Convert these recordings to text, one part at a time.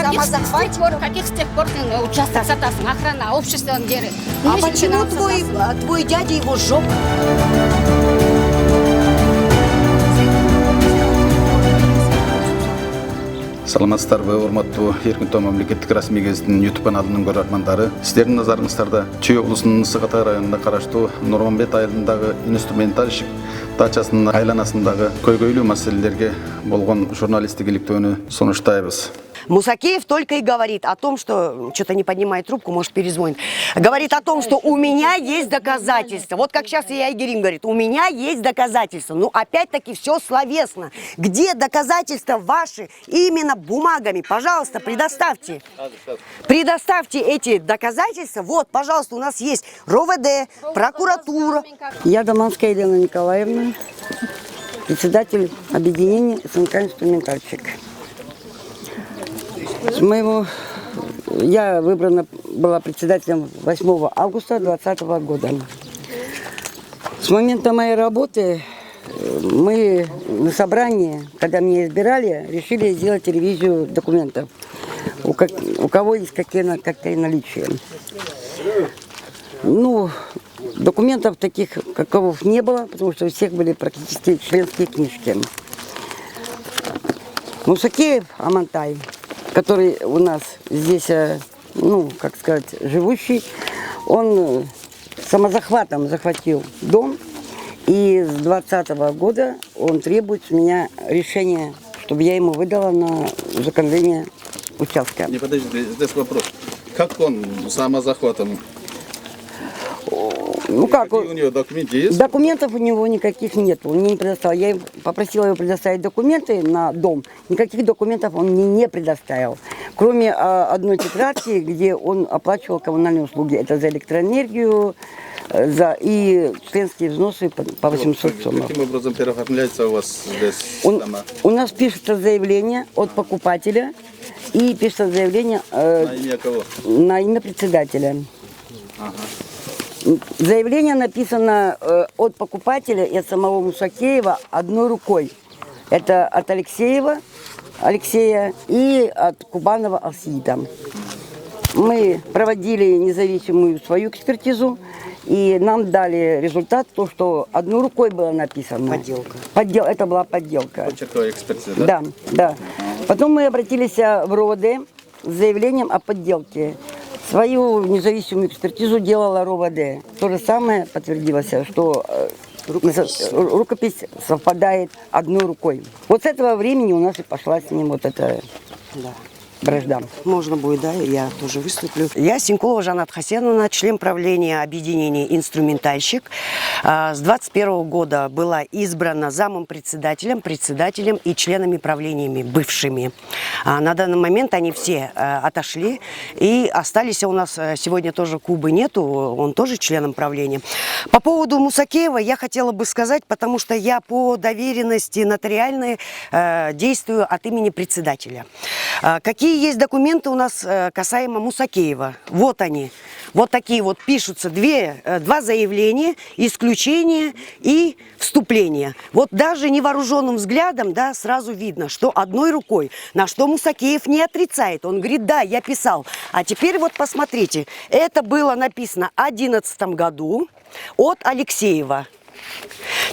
Каких с тех пор ты участвовал в охране общества? А почему твой дядя его сжег? Саламатсыздарбы, урматтуу Эркин Тоо мамлекеттик расмий гезитинин YouTube каналынын көрөрмандары. Сиздердин назарыңыздарда Чүй облусунун Ысыкатай районунда караштуу Нурманбет айылындагы инструментальщик дачасынын айланасындагы көйгөйлүү маселелерге болгон журналисттик иликтөөнү сунуштайбыз. Мусакеев только и говорит о том, что... Что-то не поднимает трубку, может перезвонит. Говорит о том, что у меня есть доказательства. Вот как сейчас и Айгерим говорит, у меня есть доказательства. Ну, опять-таки, все словесно. Где доказательства ваши именно бумагами? Пожалуйста, предоставьте. Предоставьте эти доказательства. Вот, пожалуйста, у нас есть РОВД, прокуратура. Я Доманская Елена Николаевна, председатель объединения СНК «Инструментальщик». Я выбрана была председателем 8 августа 2020 года. С момента моей работы мы на собрании, когда меня избирали, решили сделать ревизию документов. У кого есть какие наличия. Ну, документов таких, каковых не было, потому что у всех были практически членские книжки. Мусакеев Амантай, который у нас здесь, ну, как сказать, живущий, он самозахватом захватил дом, и с 2020 года он требует с меня решения, чтобы я ему выдала на узаконление участка. Не, подожди, здесь вопрос. Как он самозахватом? Ну как? Какие у него документы есть? Документов у него никаких нет. Он мне не предоставил. Я попросила его предоставить документы на дом. Никаких документов он мне не предоставил. Кроме одной тетрадки, где он оплачивал коммунальные услуги. Это за электроэнергию, и членские взносы по 800 сомов. Каким образом переоформляется у вас здесь дома? У нас пишется заявление от покупателя и пишется заявление на имя кого? На имя председателя. Ага. Заявление написано от покупателя и от самого Мусакеева одной рукой. Это от Алексеева Алексея и от Кубанова Алсиита. Мы проводили независимую свою экспертизу, и нам дали результат, то, что одной рукой было написано. Подделка. Это была подделка. Почерковая экспертиза, да? Да, да. Потом мы обратились в РОВД с заявлением о подделке. Свою независимую экспертизу делала РОВД. То же самое подтвердилось, что рукопись совпадает одной рукой. Вот с этого времени у нас и пошла с ним вот эта вражда. Можно будет, да, я тоже выступлю. Я Синькова Жанат Хасеновна, член правления объединения «Инструментальщик». С 2021 года была избрана замом-председателем, председателем и членами правлениями бывшими. На данный момент они все отошли и остались у нас сегодня тоже Кубы нету, он тоже членом правления. По поводу Мусакеева я хотела бы сказать, потому что я по доверенности нотариальной действую от имени председателя. Какие есть документы у нас касаемо Мусакеева? Вот они. Вот такие вот пишутся два заявления, исключение и вступление. Вот даже невооруженным взглядом, да, сразу видно, что одной рукой. На что Мусакеев не отрицает. Он говорит, да, я писал. А теперь вот посмотрите. Это было написано в 2011 году от Алексеева.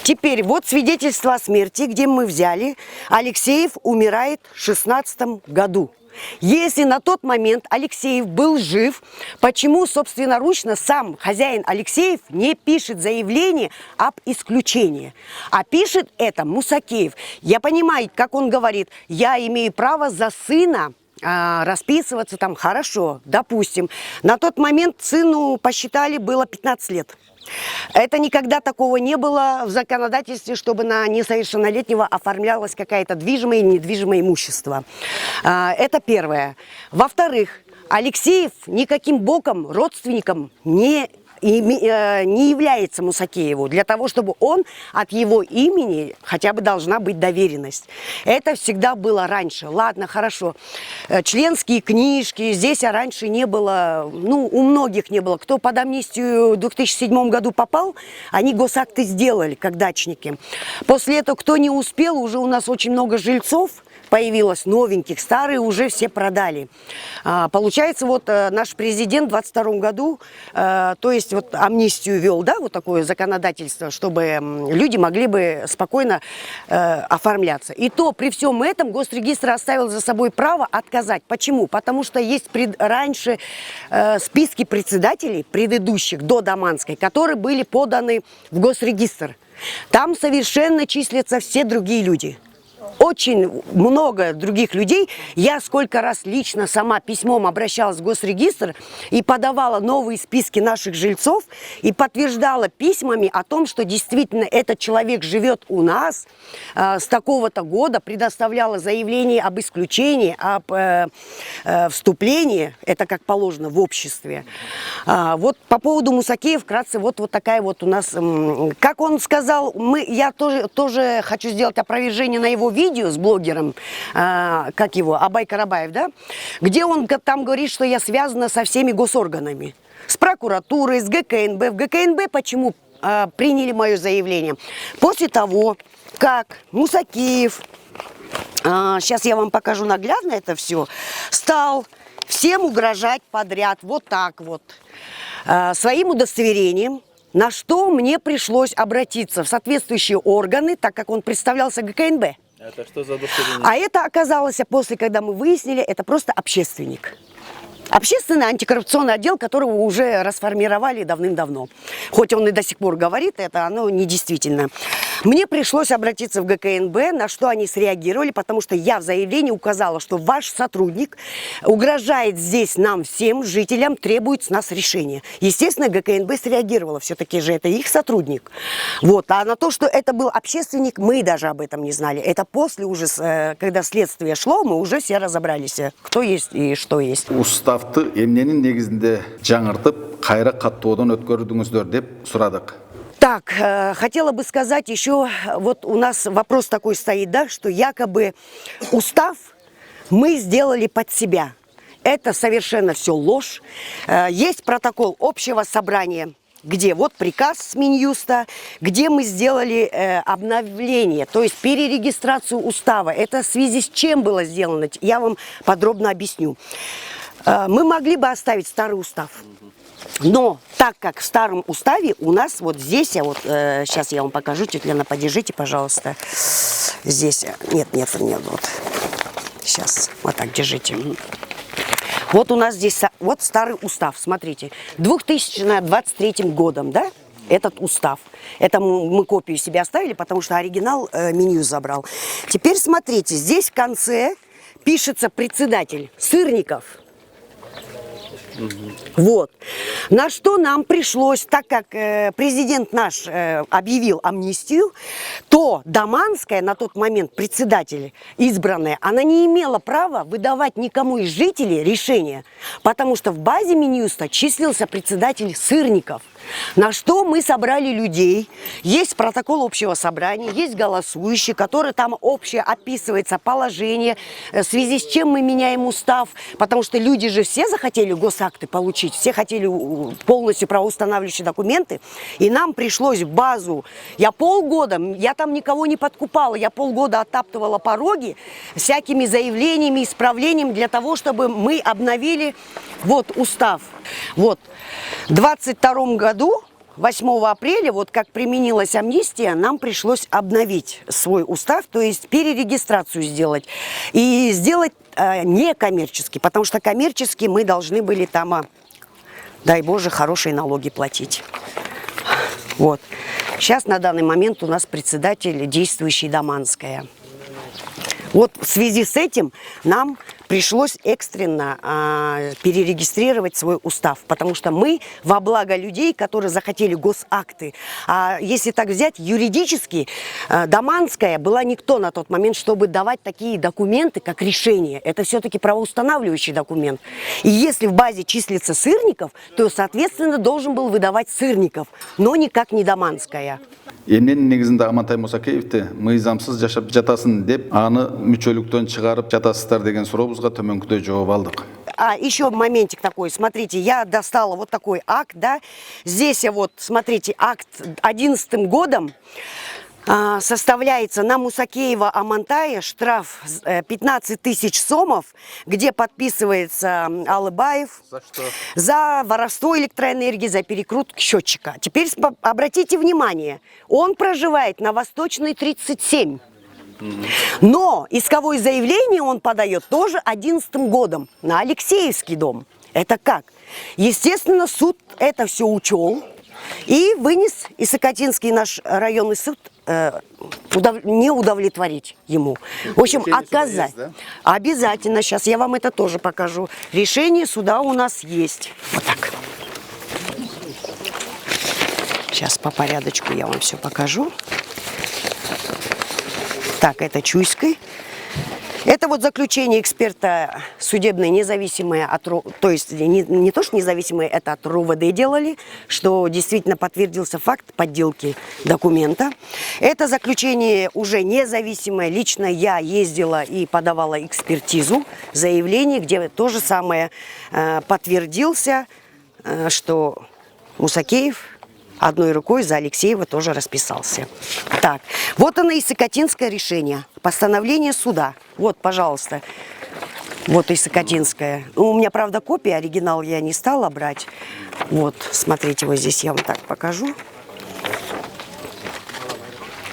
Теперь вот свидетельство о смерти, где мы взяли. Алексеев умирает в 2016 году. Если на тот момент Алексеев был жив, почему собственноручно сам хозяин Алексеев не пишет заявление об исключении? А пишет это Мусакеев. Я понимаю, как он говорит, я имею право за сына расписываться там, хорошо, допустим. На тот момент сыну посчитали, было 15 лет. Это никогда такого не было в законодательстве, чтобы на несовершеннолетнего оформлялось какое-то движимое и недвижимое имущество. Это первое. Во-вторых, Алексеев никаким боком родственником не является Мусакееву, для того, чтобы он от его имени хотя бы должна быть доверенность. Это всегда было раньше. Ладно, хорошо. Членские книжки, здесь раньше не было, ну, у многих не было. Кто под амнистию в 2007 году попал, они госакты сделали, как дачники. После этого, кто не успел, уже у нас очень много жильцов появилось новеньких, старые уже все продали. Получается, вот наш президент в 22 году, то есть вот амнистию вел, да, вот такое законодательство, чтобы люди могли бы спокойно оформляться. И то при всем этом Госрегистр оставил за собой право отказать. Почему? Потому что есть раньше списки председателей предыдущих до Даманской, которые были поданы в Госрегистр. Там совершенно числятся все другие люди. Очень много других людей. Я сколько раз лично сама письмом обращалась в Госрегистр и подавала новые списки наших жильцов и подтверждала письмами о том, что действительно этот человек живет у нас с такого-то года, предоставляла заявление об исключении, об вступлении, это как положено в обществе. Вот по поводу Мусакея вкратце вот такая вот у нас, как он сказал, я тоже хочу сделать опровержение на его видео с блогером, как его, Абай Карабаев, да, где он там говорит, что я связана со всеми госорганами, с прокуратурой, с ГКНБ. В ГКНБ почему приняли мое заявление? После того, как Мусакеев, сейчас я вам покажу наглядно это все, стал всем угрожать подряд, вот так вот, своим удостоверением, на что мне пришлось обратиться в соответствующие органы, так как он представлялся ГКНБ. Это что за удостоверение? А это оказалось после, когда мы выяснили, это просто общественник. Общественный антикоррупционный отдел, которого уже расформировали давным-давно. Хоть он и до сих пор говорит это, оно недействительно. Мне пришлось обратиться в ГКНБ, на что они среагировали, потому что я в заявлении указала, что ваш сотрудник угрожает здесь нам всем, жителям, требует с нас решения. Естественно, ГКНБ среагировала, все-таки же это их сотрудник. Вот. А на то, что это был общественник, мы даже об этом не знали. Это после уже, когда следствие шло, мы уже все разобрались, кто есть и что есть. Уставты эмненин негизинде жаңыртып, кайра каттоодон өткөрдүңүздөр деп сурадык. Так, хотела бы сказать еще, вот у нас вопрос такой стоит, да, что якобы устав мы сделали под себя. Это совершенно все ложь. Есть протокол общего собрания, где вот приказ с Минюста, где мы сделали обновление, то есть перерегистрацию устава. Это в связи с чем было сделано, я вам подробно объясню. Мы могли бы оставить старый устав. Но так как в старом уставе у нас вот здесь, сейчас я вам покажу, тетя Лена, подержите, пожалуйста. Здесь, нет, вот. Сейчас, вот так, держите. Вот у нас здесь, вот старый устав, смотрите. 2023 годом, да, этот устав. Это мы копию себе оставили, потому что оригинал Минюст забрал. Теперь смотрите, здесь в конце пишется председатель Сырников. Вот. На что нам пришлось, так как президент наш объявил амнистию, то Даманская на тот момент председатель избранная, она не имела права выдавать никому из жителей решение, потому что в базе Минюста числился председатель Сырников. На что мы собрали людей, есть протокол общего собрания, есть голосующие, который там общее описывается положение, в связи с чем мы меняем устав, потому что люди же все захотели госакты получить, все хотели полностью правоустанавливающие документы, и нам пришлось в базу, я полгода, я там никого не подкупала, я полгода оттаптывала пороги всякими заявлениями, исправлениями для того, чтобы мы обновили вот устав. Вот. В 22 году, 8 апреля, вот как применилась амнистия, нам пришлось обновить свой устав, то есть перерегистрацию сделать. И сделать некоммерческий, потому что коммерчески мы должны были там, дай Боже, хорошие налоги платить. Вот. Сейчас на данный момент у нас председатель действующий Даманская. Вот в связи с этим нам пришлось экстренно перерегистрировать свой устав, потому что мы во благо людей, которые захотели госакты. А если так взять, юридически Даманская была никто на тот момент, чтобы давать такие документы, как решение. Это все-таки правоустанавливающий документ. И если в базе числится Сырников, то, соответственно, должен был выдавать Сырников, но никак не Даманская. Эмненин негизинде Амантай Мусакеевди мыйзамсыз жашап жатасын деп, аны мүчөлүктөн чыгарып жатасыздар деген сурообузга төмөнкүдөй жооп алдык. А еще моментик такой, смотрите, я достала вот такой акт, да, здесь вот, смотрите, акт 2011 годом, составляется на Мусакеева Амантая штраф 15 тысяч сомов, где подписывается Алыбаев За что? за воровство электроэнергии, за перекрутку счетчика. Теперь обратите внимание, он проживает на Восточной 37. Но исковое заявление он подает тоже 11 годом на Алексеевский дом. Это как? Естественно, суд это все учел и вынес, и Сокотинский наш районный суд не удовлетворить ему. В общем, оказать. Есть, да? Обязательно. Сейчас я вам это тоже покажу. Решение суда у нас есть. Вот так. Сейчас по порядочку я вам все покажу. Так, это Чуйской. Это вот заключение эксперта судебное, независимое от, то есть не то, что независимое, это от РОВД делали, что действительно подтвердился факт подделки документа. Это заключение уже независимое. Лично я ездила и подавала экспертизу, заявление, где то же самое подтвердился, что Мусакеев одной рукой за Алексеева тоже расписался. Так, вот оно и Сокотинское решение, постановление суда. Вот, пожалуйста, вот и Сокотинское. Ну, у меня, правда, копия, оригинал я не стала брать. Вот, смотрите, вот здесь я вам так покажу.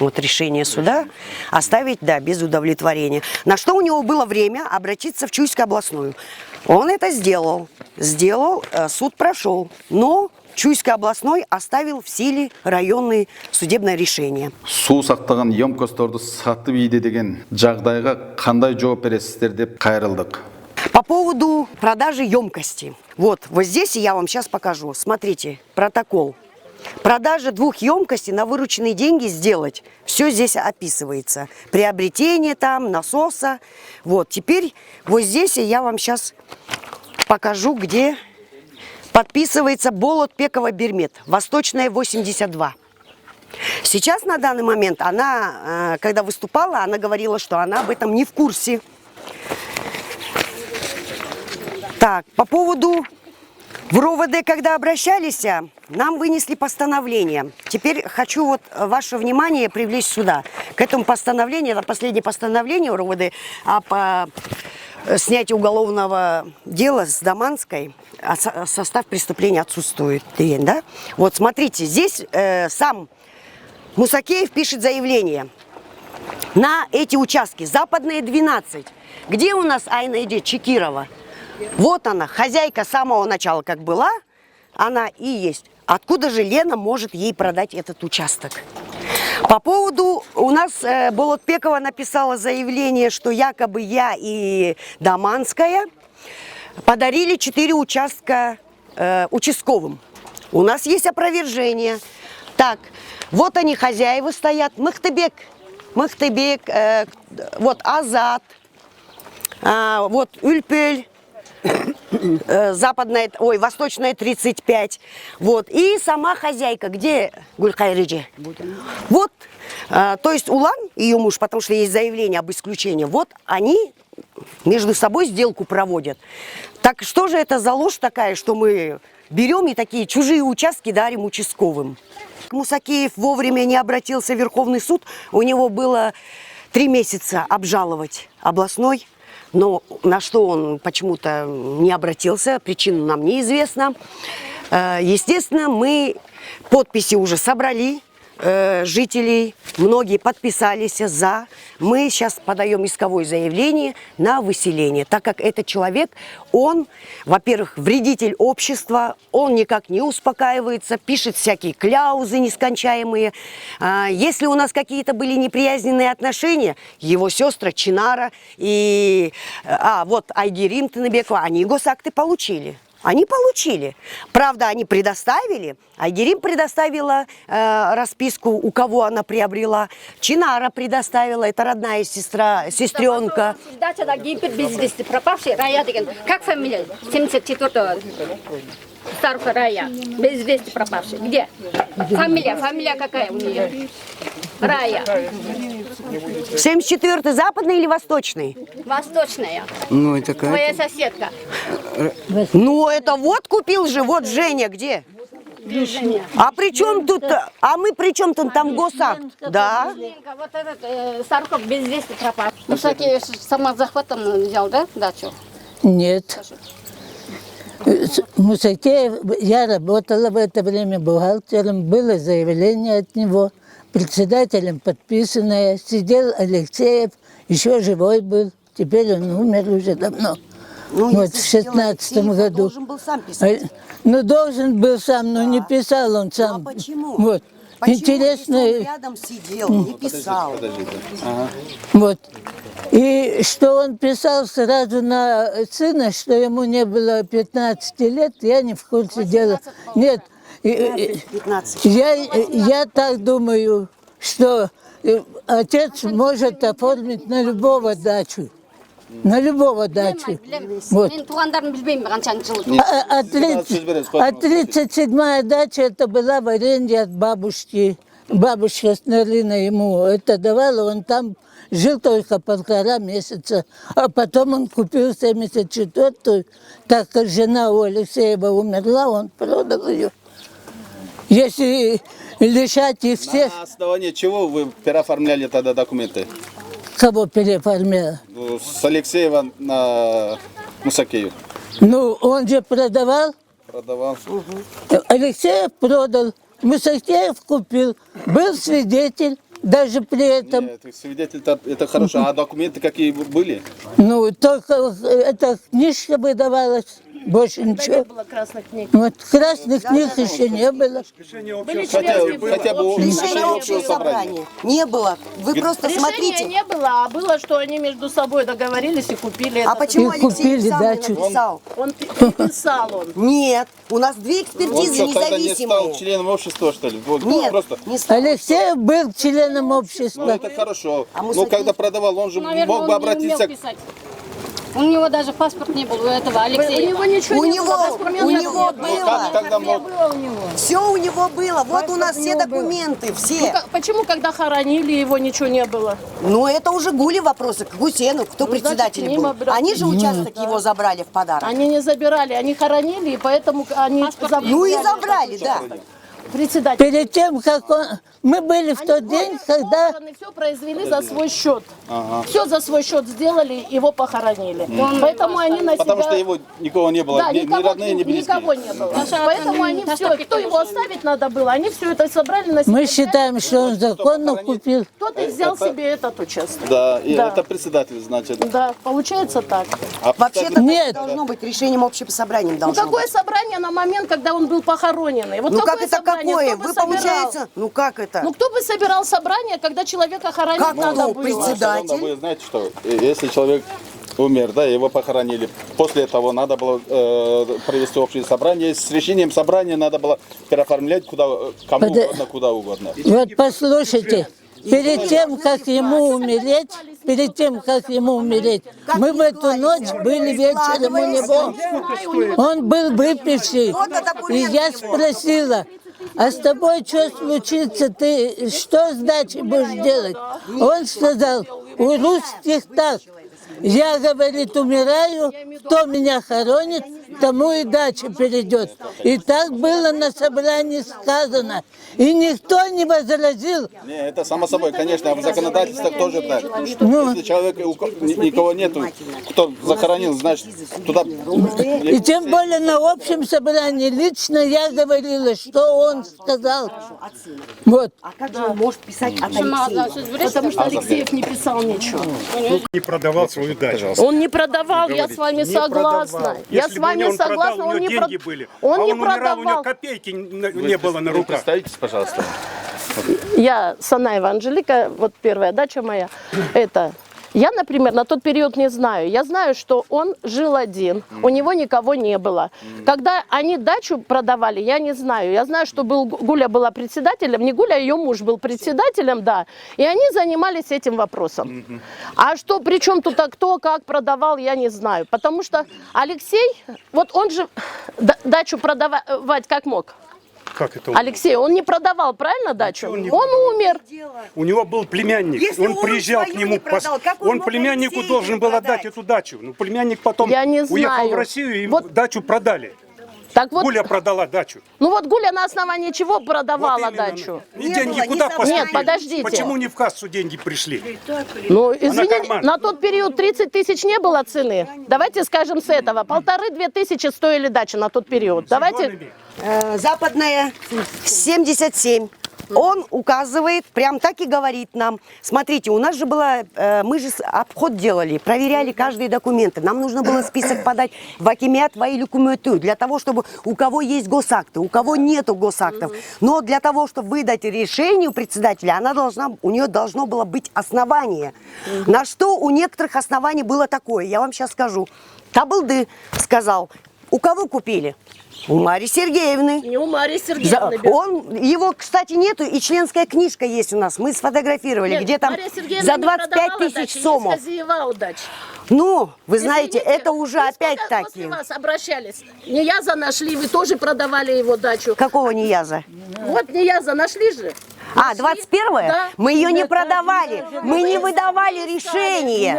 Вот решение суда оставить, да, без удовлетворения. На что у него было время обратиться в Чуйскую областную. Он это сделал. Суд прошел, но Чуйский областной оставил в силе районное судебное решение. Су сақтаған емкостарды сатып иді деген жағдайға қандай жооп бересіздер деп қайрылдық. По поводу продажи емкости. Вот здесь я вам сейчас покажу. Смотрите, протокол. Продажа 2 емкостей на вырученные деньги сделать. Все здесь описывается. Приобретение там, насоса. Вот, теперь вот здесь я вам сейчас покажу, где подписывается Болот Пекова Бермет, Восточная 82. Сейчас на данный момент она, когда выступала, она говорила, что она об этом не в курсе. Так, по поводу в РОВД, когда обращались, нам вынесли постановление. Теперь хочу вот ваше внимание привлечь сюда. К этому постановлению, это последнее постановление в РОВД по снятию уголовного дела с Даманской, состав преступления отсутствует. Да? Вот смотрите, здесь сам Мусакеев пишет заявление на эти участки. Западные 12. Где у нас Айна Иде Чекирова? Вот она, хозяйка с самого начала как была, она и есть. Откуда же Лена может ей продать этот участок? По поводу, у нас Болотпекова написала заявление, что якобы я и Даманская подарили 4 участка участковым. У нас есть опровержение. Так, вот они, хозяева стоят. Мыхтыбек, вот Азат, вот Ульпель. Восточная 35. Вот. И сама хозяйка, где Гульхайрыджи? Вот. То есть Улан и ее муж, потому что есть заявление об исключении, вот они между собой сделку проводят. Так что же это за ложь такая, что мы берем и такие чужие участки дарим участковым? Мусакеев вовремя не обратился в Верховный суд. У него было 3 месяца обжаловать областной. Но на что он почему-то не обратился, причина нам неизвестна. Естественно, мы подписи уже собрали, жителей, многие подписались за. Мы сейчас подаем исковое заявление на выселение, так как этот человек, он, во-первых, вредитель общества, он никак не успокаивается, пишет всякие кляузы нескончаемые. Если у нас какие-то были неприязненные отношения, его сестра Чинара и вот Айгерим Тыныбекова, они госакты получили. Они получили. Правда, они предоставили. Айгерим предоставила расписку, у кого она приобрела. Чинара предоставила, это родная сестренка. Дача на Гимпет без вести пропавший, Рая деген. Как фамилия? 74-го. Старуха Рая. Без вести пропавший. Где? Фамилия какая у нее? Рая. 74-й западный или восточный? Восточная. Ну, это как? Твоя соседка. Ну, это вот купил же, вот Женя, где? движение. А при чем тут, а мы при чем тут там госакт? Да. Вот этот Старков без вести пропал. Мусаки самозахватом взял, да, дачу? Нет. Мусакеев, я работала в это время бухгалтером, было заявление от него, председателем подписанное, сидел Алексеев, еще живой был, теперь он умер уже давно. Ну, Вот в если сидел 16 Алексеев, он году. должен был сам писать. Ну, должен был сам, но не писал он Ну, сам. а почему? Вот. Почему, Интересно. если он рядом сидел, не писал? Вот. И что он писал сразу на сына, что ему не было 15 лет, я не в курсе дела. Нет, 15. я так думаю, что отец может оформить на любого дачу. На любого дачу. Вот. Мен туғандарын білмеймін қаншаншы жыл. А 37-я дача это была в аренде от бабушки. Бабушка Снерлина ему это давала, он там жил только 1,5 месяца. А потом он купил 74-ю, так как жена у Алексеева умерла, он продал ее. Если лишать их всех, На основании чего вы переоформляли тогда документы? кого переоформляла? Ну, с Алексеева на Мусакеев. Ну, он же продавал. Продавал. Алексеев продал, Мусакеев купил, был свидетель даже при этом. Нет, свидетель это хорошо. А документы какие были? Ну, только эта книжка выдавалась, больше ничего. Не было красных книг. Вот красных книг еще не было. Хотя бы Решение общего собрания не было. Вы просто Решения смотрите. не было, а было, что они между собой договорились и купили А это. почему И Алексей купили сам не дачу. написал? Он писал он. Нет, у нас 2 Он экспертизы что, тогда не стал независимые. членом общества, что ли? Вот, Нет, просто. не стал. Алексеев был членом Ну, общества. это хорошо. А Но Мусакеев? когда продавал, он же Наверное, мог бы он не умел обратиться к... писать. У него даже паспорт не был, у этого У Алексея. него ничего У не него, было. паспорта у не него было. было. Как тогда мог? Все у него было. Вот у нас все документы, все. Почему, когда хоронили, его ничего не было? Ну, это уже Гули вопросы, к Гусену, кто значит, председатель к ним был. обратились. Они же участок его забрали в подарок. Они не забирали, они хоронили, и поэтому они забрали. Ну и забрали, да. Председатель. Перед тем, как он... Мы были в тот день, когда... Все произвели за свой счет. Все за свой счет сделали, его похоронили. Поэтому они на себя... Потому что его никого не было, Да, ни никого, родные, ни близкие. никого не было. Поэтому они все, кто его оставить надо было, они все это собрали на себя. Мы считаем, что он законно купил. Кто-то взял себе этот участок. Да, и Да. это председатель, значит. Да, получается так. А Вообще-то Нет. должно быть решением общим собранием. Ну Должно какое быть. собрание на момент, когда он был похороненный? Вот Ну как какое это собрание? какое? Кто бы Вы собирал? получается, ну как это? Ну кто бы собирал собрание, когда человека хоронить Как надо кто? было? Председатель? Вы знаете, что если человек умер, да, его похоронили, после этого надо было провести общее собрание. С решением собрания надо было переоформлять кому угодно, куда угодно. Вот послушайте, перед тем, как ему умереть, мы в эту ночь были вечером у него. Он был выпивший. И я спросила, а с тобой что случится? Ты что с дачей будешь делать? Он сказал, у русских так. Я, говорит, умираю, кто меня хоронит, тому и дача перейдет. И так было на собрании сказано. И никто не возразил. Не, это само собой, конечно, а в законодательстве тоже так. Если человека никого нету, кто захоронил, значит, туда... И тем более на общем собрании лично я говорила, что он сказал. Вот. А как же он может писать от Алексея? Потому что Алексеев не писал ничего. Не продавал свою дачу. Он не продавал, я с вами согласна. Я с вами согласна, он не деньги были. Он не умирал, у него продавал. копейки не было на Вы руках. представитесь, пожалуйста. Я Санаева Анжелика, вот первая дача моя, это... Я, например, на тот период не знаю. Я знаю, что он жил один, у него никого не было. Когда они дачу продавали, я не знаю. Я знаю, что Гуля была председателем, не Гуля, ее муж был председателем, да. И они занимались этим вопросом. А что, при чем тут кто, как продавал, я не знаю. Потому что Алексей, вот он же дачу продавать как мог. Как это? Алексей, он не продавал, правильно, дачу? Он не Он умер. У него был племянник. Если он он приезжал к свою нему. не продал, как он Он мог племяннику Алексею должен был продать? отдать эту дачу. Ну, племянник потом Я не уехал знаю. в Россию и Вот- дачу продали. Так вот, Гуля продала дачу. ну вот Гуля на основании чего продавала Вот именно. дачу? И Не деньги было, куда не поступили? Нет, подождите. Почему не в кассу деньги пришли? Ну, извините, карман. на тот период 30 тысяч не было цены. Давайте скажем с этого. 1500-2 тысячи стоили дачи на тот период. Давайте. Западная 77. Он указывает, прям так и говорит нам. Смотрите, у нас же было, мы же обход делали, проверяли каждые документы. Нам нужно было список подать в акимят или кумюту, для того, чтобы у кого есть госакты, у кого нету госактов. Но для того, чтобы выдать решение у председателя, у нее должно было быть основание. На что у некоторых оснований было такое, я вам сейчас скажу. Табылды сказал, у кого купили? У Марии Сергеевны. Не у Марии Сергеевны. Его, кстати, нету, и членская книжка есть у нас. Мы сфотографировали, Нет, где там Мария Сергеевна за не 25 продавала тысяч дачи, сомов. есть хозяева дачи. Ну, вы знаете, Извините, это уже вы опять сколько после таки. вас обращались? Неяза нашли, вы тоже продавали его дачу. Какого неяза? Вот Неяза нашли же. А, 21-е? Да. Мы ее не продавали, мы не выдавали решение.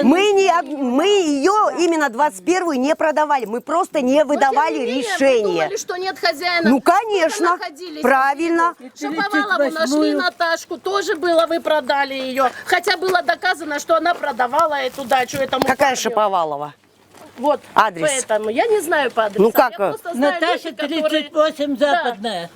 Мы ее именно 21-ю не продавали, мы просто не выдавали Вы решение. думали, что нет хозяина? Ну, конечно, Находились. правильно. Шаповалову нашли Наташку, тоже было, вы продали ее. Хотя было доказано, что она продавала эту дачу этому Какая парню. Шаповалова? Вот, Адрес? поэтому я не знаю по адресу. Ну, как? Я просто знаю Наташа, люди, которые- 38, западная.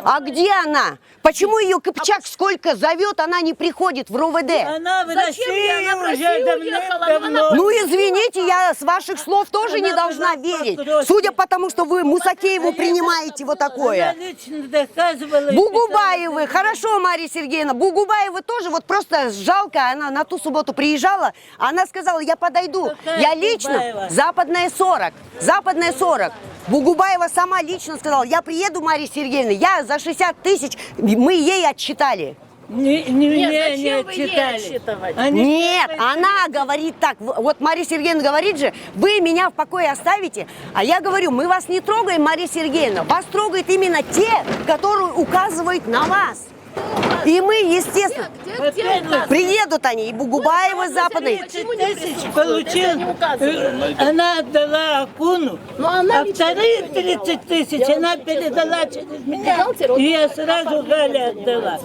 А где она? Почему ее Кыпчак сколько зовет, она не приходит в РОВД? Она в Зачем ей? России Она в уже Россию уехала, но давно. Ну, извините, я с ваших слов тоже не должна верить. Судя по тому, что вы Мусакееву принимаете вот Она такое. лично доказывала. и Бугубаевы, хорошо, Мария Сергеевна, Бугубаевы тоже, вот просто жалко, она на ту субботу приезжала, она сказала, я подойду, Какая я лично, Бугубаева? западная 40. Бугубаева сама лично сказала, я приеду, Мария Сергеевна, я за 60 тысяч, мы ей отчитали. Нет, зачем вы ей читали. отчитывать? Нет, она говорит так, вот Мария Сергеевна говорит же, вы меня в покое оставите, а я говорю, мы вас не трогаем, Мария Сергеевна, вас трогают именно те, которые указывают на вас. И мы, естественно, Где указано? приедут они, и Бугубаевы западные. Почему не Тысяч присутствует, получил, если не указывают? она отдала Акуну, Но она а лично вторые 30 тысяч она передала через меня, и я сразу Гале отдала.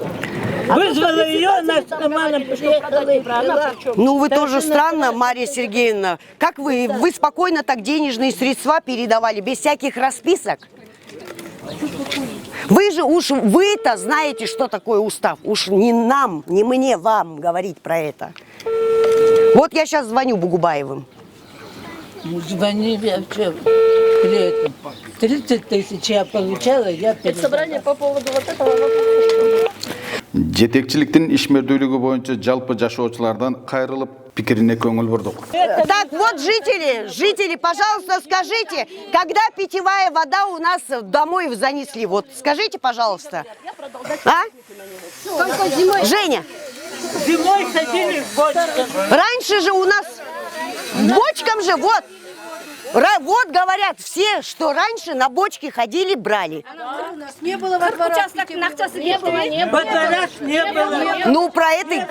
Вызвала ее, она с Романом приехала и брала. Ну, вы тоже странно, Мария Сергеевна. Как вы спокойно так денежные средства передавали, без всяких расписок? Вы же уж, вы-то знаете, что такое устав. Уж не нам, не мне, вам говорить про это. Вот я сейчас звоню Бугубаевым. Звонили, а что при этом? 30 тысяч я получала, я передала. Собрание по поводу вот этого вопроса. Жетекчиликтин ишмердүүлүгү боюнча жалпы жашоочулардан кайрылып пикирине көңүл бурдук. Так вот, жители, пожалуйста, скажите, когда питьевая вода у нас домой занесли? Вот скажите, пожалуйста. А? Только зимой. Женя, Зимой садили в бочках. раньше же у нас бочкам же, вот. Вот говорят все, что раньше на бочке ходили, брали. Не было во дворах. Участок на Не было, не Во было. дворах не было. Ну, про это...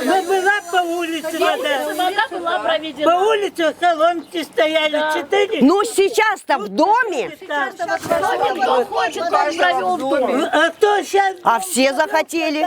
Но была по улице вода. Вода была По проведена. улице колонки стояли 4. Ну, сейчас-то в доме, Кто хочет, он провел в доме. А кто сейчас? а все захотели.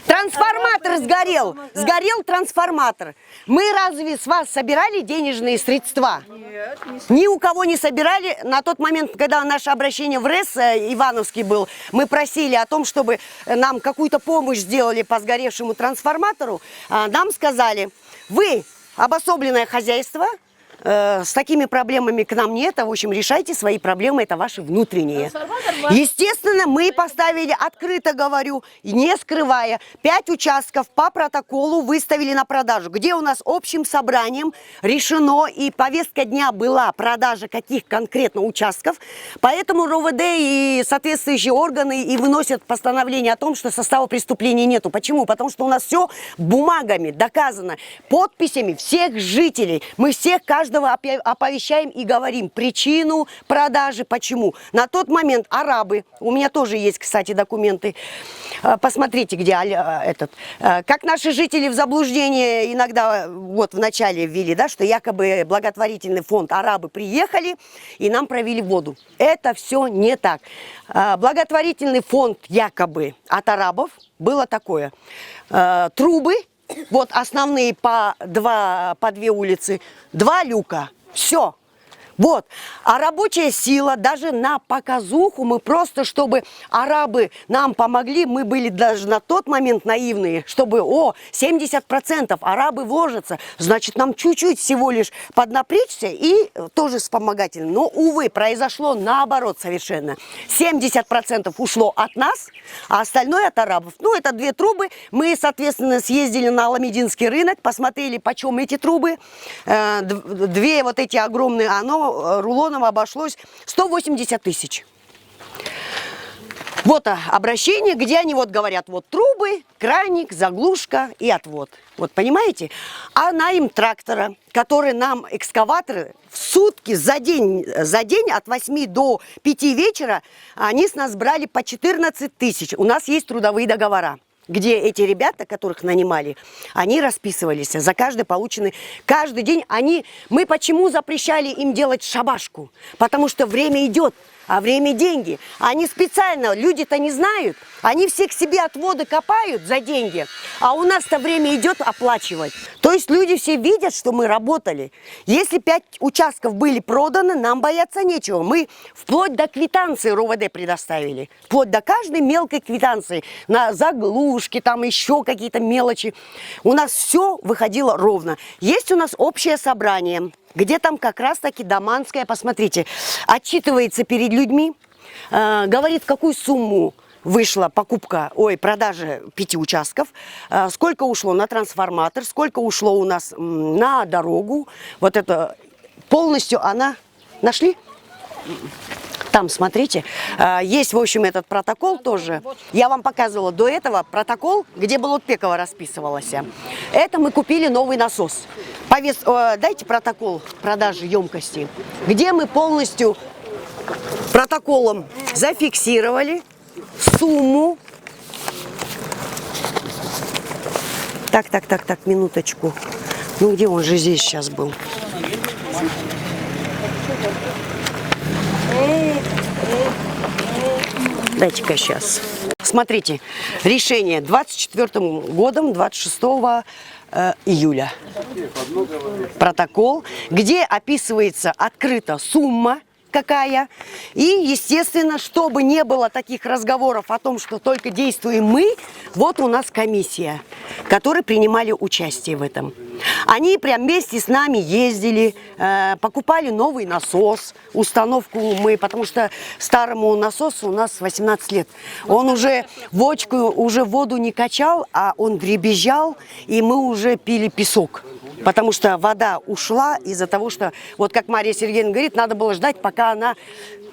Трансформатор сгорел. Сгорел трансформатор. Мы разве с вас собирали денежные средства? Нет. Ни у кого не собирали. На тот момент, когда наше обращение в РЭС Ивановский был, мы просили о том, чтобы нам какую-то помощь сделали по сгоревшему трансформатору. Нам сказали, вы обособленное хозяйство, с такими проблемами к нам нет, а в общем решайте свои проблемы, это ваши внутренние. Естественно, мы поставили, открыто говорю, не скрывая, 5 участков по протоколу выставили на продажу, где у нас общим собранием решено и повестка дня была продажа каких конкретно участков, поэтому РОВД и соответствующие органы и выносят постановление о том, что состава преступления нету. Почему? Потому что у нас все бумагами доказано, подписями всех жителей, мы всех, каждый каждого оповещаем и говорим причину продажи, почему. На тот момент арабы, у меня тоже есть, кстати, документы, посмотрите, где как наши жители в заблуждение иногда вот в начале ввели, да, что якобы благотворительный фонд арабы приехали и нам провели воду. Это все не так. Благотворительный фонд якобы от арабов было такое. Трубы, вот основные по две улицы, 2 люка, все. Вот. А рабочая сила, даже на показуху, мы просто, чтобы арабы нам помогли, мы были даже на тот момент наивные, чтобы, 70% арабы вложатся, значит, нам чуть-чуть всего лишь поднапрячься и тоже вспомогательно. Но, увы, произошло наоборот совершенно. 70% ушло от нас, а остальное от арабов. Ну, это 2 трубы. Мы, соответственно, съездили на Аламединский рынок, посмотрели, почем эти трубы. 2 вот эти огромные, оно рулоном обошлось 180 тысяч. Вот обращение, где они вот говорят, вот трубы, краник, заглушка и отвод. Вот понимаете? А наим трактора, который нам экскаваторы в сутки за день от 8 до 5 вечера, они с нас брали по 14 тысяч. У нас есть трудовые договора, где эти ребята, которых нанимали, они расписывались за каждый полученный, каждый день мы почему запрещали им делать шабашку? Потому что время идет, а время деньги. Они специально, люди-то не знают, они все к себе отводы копают за деньги, а у нас-то время идет оплачивать. То есть люди все видят, что мы работали. Если 5 участков были проданы, нам бояться нечего. Мы вплоть до квитанции РОВД предоставили, вплоть до каждой мелкой квитанции, на заглушки, там еще какие-то мелочи. У нас все выходило ровно. Есть у нас общее собрание, где там как раз-таки Даманская, посмотрите, отчитывается перед людьми, говорит, какую сумму вышла продажа 5 участков, сколько ушло на трансформатор, сколько ушло у нас на дорогу. Вот это полностью она... Нашли? Там, смотрите, есть, в общем, этот протокол тоже. Я вам показывала до этого протокол, где Болотбекова расписывалась. Это мы купили новый насос. Дайте протокол продажи емкости, где мы полностью протоколом зафиксировали сумму. Так, минуточку. Ну, где он же здесь сейчас был? Дайте-ка сейчас. Смотрите, решение 24 годом, 26 июля. Протокол, где описывается открыто сумма какая. И, естественно, чтобы не было таких разговоров о том, что только действуем мы, вот у нас комиссия, которые принимали участие в этом. Они прям вместе с нами ездили, покупали новый насос, установку мы, потому что старому насосу у нас 18 лет. Он уже воду не качал, а он дребезжал, и мы уже пили песок. Потому что вода ушла из-за того, что, вот как Мария Сергеевна говорит, надо было ждать, пока она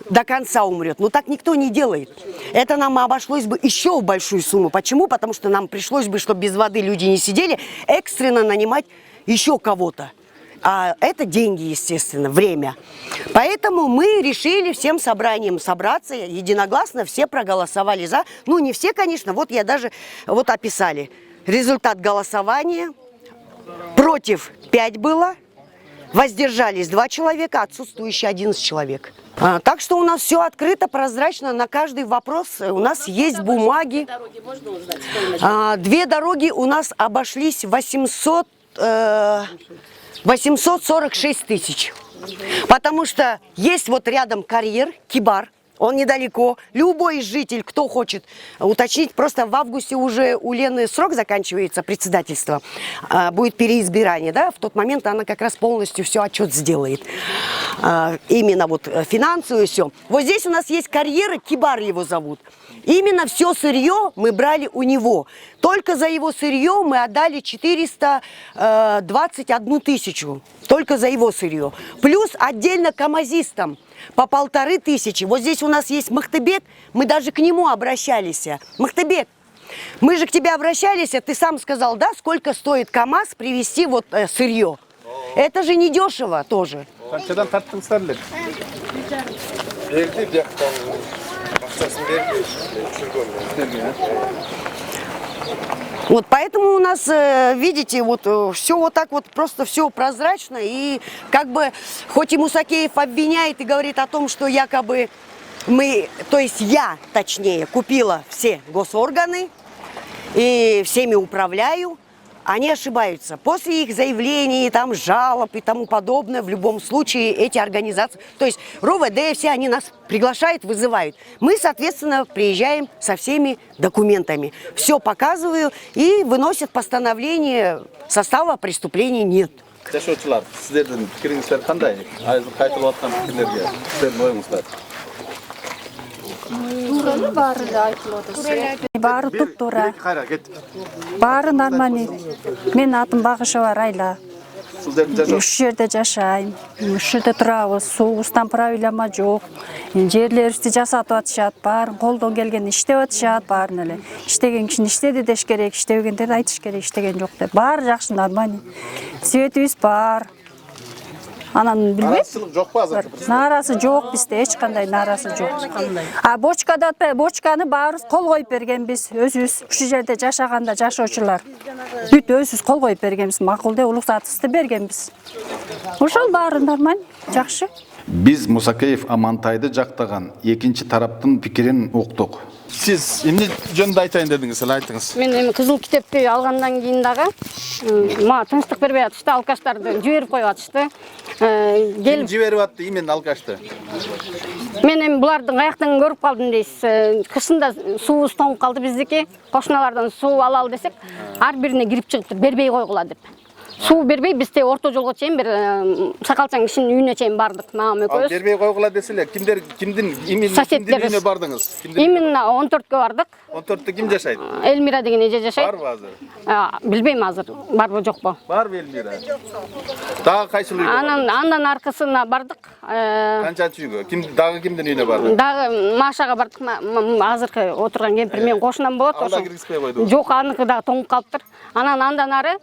до конца умрет. Но так никто не делает. Это нам обошлось бы еще в большую сумму. Почему? Потому что нам пришлось бы, чтобы без воды люди не сидели, экстренно нанимать еще кого-то. А это деньги, естественно, время. Поэтому мы решили всем собранием собраться, единогласно все проголосовали за. Ну, не все, конечно, вот я даже, вот описали. Результат голосования. Против 5 было, воздержались 2 человека, отсутствующие 11 человек. Так что у нас все открыто, прозрачно, на каждый вопрос у нас есть бумаги. 2 дороги у нас обошлись 846 тысяч. Потому что есть вот рядом карьер, Кибар. Он недалеко. Любой житель, кто хочет уточнить, просто в августе уже у Лены срок заканчивается председательства, будет переизбирание, да, в тот момент она как раз полностью все отчет сделает. Именно вот финансовую все. Вот здесь у нас есть карьеры, Кибар его зовут. Именно все сырье мы брали у него. Только за его сырье мы отдали 421 тысячу. Только за его сырье. Плюс отдельно камазистам по 1500. Вот здесь у нас есть Махтыбек, мы даже к нему обращались. Махтыбек, мы же к тебе обращались, ты сам сказал, да, сколько стоит КамАЗ привезти вот сырье. Это же не дешево тоже. Қаншадан тарттыңыздар эле? Вот поэтому у нас, видите, вот все вот так вот, просто все прозрачно. И как бы, хоть и Мусакеев обвиняет и говорит о том, что якобы мы, то есть я, точнее, купила все госорганы и всеми управляю, они ошибаются. После их заявлений, там, жалоб и тому подобное, в любом случае эти организации, то есть РОВД, все они нас приглашают, вызывают. Мы, соответственно, приезжаем со всеми документами. Все показываю и выносят постановление, состава преступлений нет. Жашоочулар, сиздердин пикириңиздер кандай? Азыр кайтылып аткан пикирлерге сиздердин оюңуздар. Бары туп-тура. Бары нормальный. Мен атым Багышева Райла. Үш жерде жашайм. Үш жерде турабыз. Суубуздан проблема жок. Жерлерибизди жасатып атышат. Баарын колдон келген иштеп атышат. Баарын эле иштеген кишини иштеди деш керек, иштебегендерди айтыш керек, иштеген жок деп. Баары жакшы, нормальный. Светибиз бар. Анан билбейм. Наразычылык жокпу азыр? Наарасы жок бизде, эч кандай наарасы жок. Бочканы баарыбыз кол коюп бергенбиз, өзүбүз ушу жерде жашаганда жашоочулар. Бүт өзүбүз кол коюп бергенбиз, макул деп уруксатыбызды бергенбиз. Ошол баары нормаль, жакшы. Биз Мусакеев Амантайды жактаган экинчи тараптын пикирин уктук. Сиз эмне жөнүндө айтайын дедиңиз, эле айтыңыз. Мен эми кызыл китепти алгандан кийин дагы мага тынчтык бербей атышты, алкаштарды жиберип коюп атышты. Ким жиберип атты именно алкашты? Мен эми булардын каяктан көрүп калдым дейсиз. Кышында суубуз тоңуп калды биздики. Кошуналардан суу алалы десек, ар бирине кирип чыгып бербей койгула деп. Суу бербей бизде орто жолго чейин бир сакалчаң кишинин үйүнө чейин бардык, мага экөөбүз. Бербей койгула деселе, кимдин үйүнө бардыңыз? Именно 14-кө бардык. 14-тө ким жашайт? Элмира деген эже жашайт. Барбы азыр? Билбейм азыр, барбы жокпу. Барбы Элмира? Дагы кайсыл үйгө? Андан аркасына бардык. Канчанчы үйгө? Дагы кимдин үйүнө барды? Дагы Машага бардык. Азыркы отурган кемпир менин кошунам болот. Анда киргизбей койду. Жок, аныкы дагы тоңуп калыптыр. Андан ары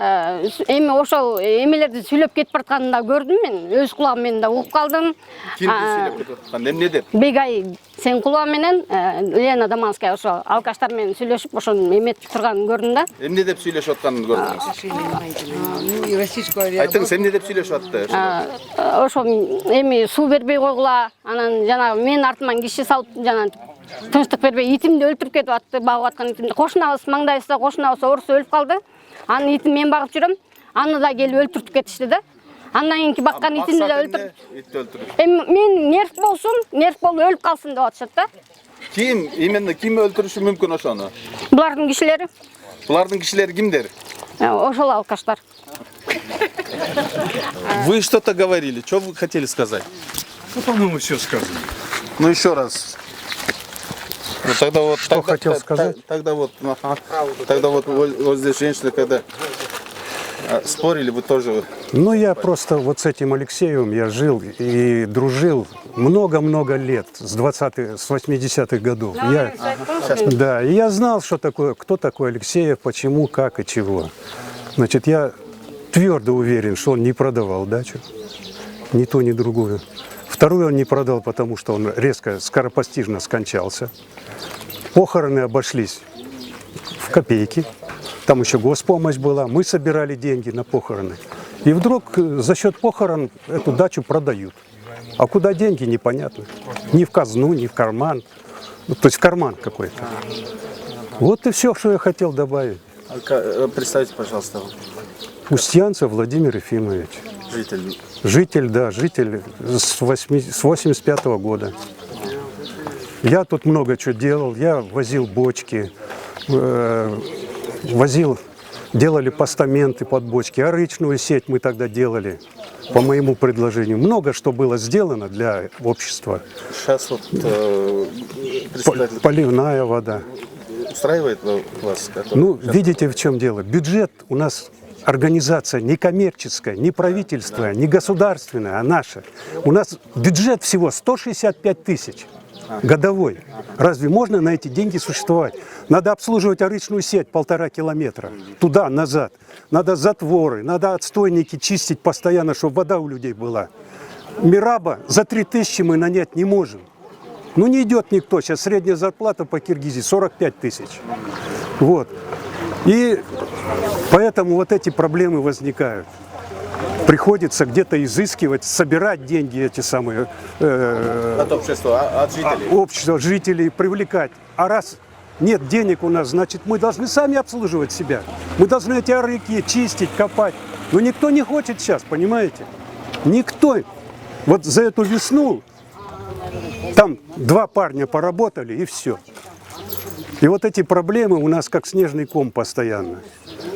эми ошол эмелерди сүйлөп кетип баратканын көрдүм мен. Өз кулагым менен да угуп калдым. Кимди сүйлөп кетип аткан? Эмне деп? Бегай сен кулаа менен Лена Даманская ошо алкаштар менен сүйлөшүп ошону эметип турганын көрдүм да. Эмне деп сүйлөшүп атканын көрдүңүз? Айтыңыз, эмне деп сүйлөшүп атты? Ошо эми суу бербей койгула, анан жана мен артыман киши салып жана тынчтык бербей итимди өлтүрүп кетип атты, багып аткан итимди. Кошунабыз маңдайыбызда кошунабыз оорусу өлүп калды. Анын итин мен багып жүрөм. Аны да келип өлтүрүп кетишти да. Андан кийинки баккан итимди да өлтүрүп. Эми мен нерв болсун, нерв болуп өлүп калсын деп атышат да. Ким, именно ким өлтүрүшү мүмкүн ошону? Булардын кишилери. Булардын кишилери кимдер? Ошол алкаштар. Вы что-то говорили, что вы хотели сказать? Ну, по-моему, все сказано. Ну еще раз. Ну, тогда вот, Что хотел сказать? Тогда вот здесь женщины, когда спорили, вы тоже... Ну, я просто вот с этим Алексеевым я жил и дружил много-много лет, с 80-х годов. Да, и я знал, что такое, кто такой Алексеев, почему, как и чего. Значит, я твердо уверен, что он не продавал дачу, ни ту, ни другую. Вторую он не продал, потому что он резко, скоропостижно скончался. Похороны обошлись в копейки. Там еще госпомощь была. Мы собирали деньги на похороны. И вдруг за счет похорон эту дачу продают. А куда деньги, непонятно. Ни в казну, ни в карман. Ну, то есть в карман какой-то. Вот и все, что я хотел добавить. Представьте, пожалуйста. Устьянцев Владимир Ефимович. Житель. Житель, да, житель с 85-го года. Я тут много чего делал. Я возил бочки, делали постаменты под бочки, арычную сеть мы тогда делали, по моему предложению. Много что было сделано для общества. Сейчас вот Поливная вода. устраивает вас? Ну, видите, в чем дело. Бюджет у нас организация не коммерческая, не правительственная, не государственная, а наша. У нас бюджет всего 165 тысяч годовой. Разве можно на эти деньги существовать? Надо обслуживать арычную сеть 1,5 километра. Туда, назад. Надо затворы, надо отстойники чистить постоянно, чтобы вода у людей была. Мираба за 3000 мы нанять не можем. Ну не идет никто. Сейчас средняя зарплата по Киргизии 45 тысяч. Вот. И поэтому вот эти проблемы возникают. Приходится где-то изыскивать, собирать деньги эти самые От общества, от жителей. общество, жителей привлекать. А раз нет денег у нас, значит мы должны сами обслуживать себя. Мы должны эти арыки чистить, копать. Но никто не хочет сейчас, понимаете? Никто. Вот за эту весну там 2 парня поработали и все. И вот эти проблемы у нас как снежный ком постоянно.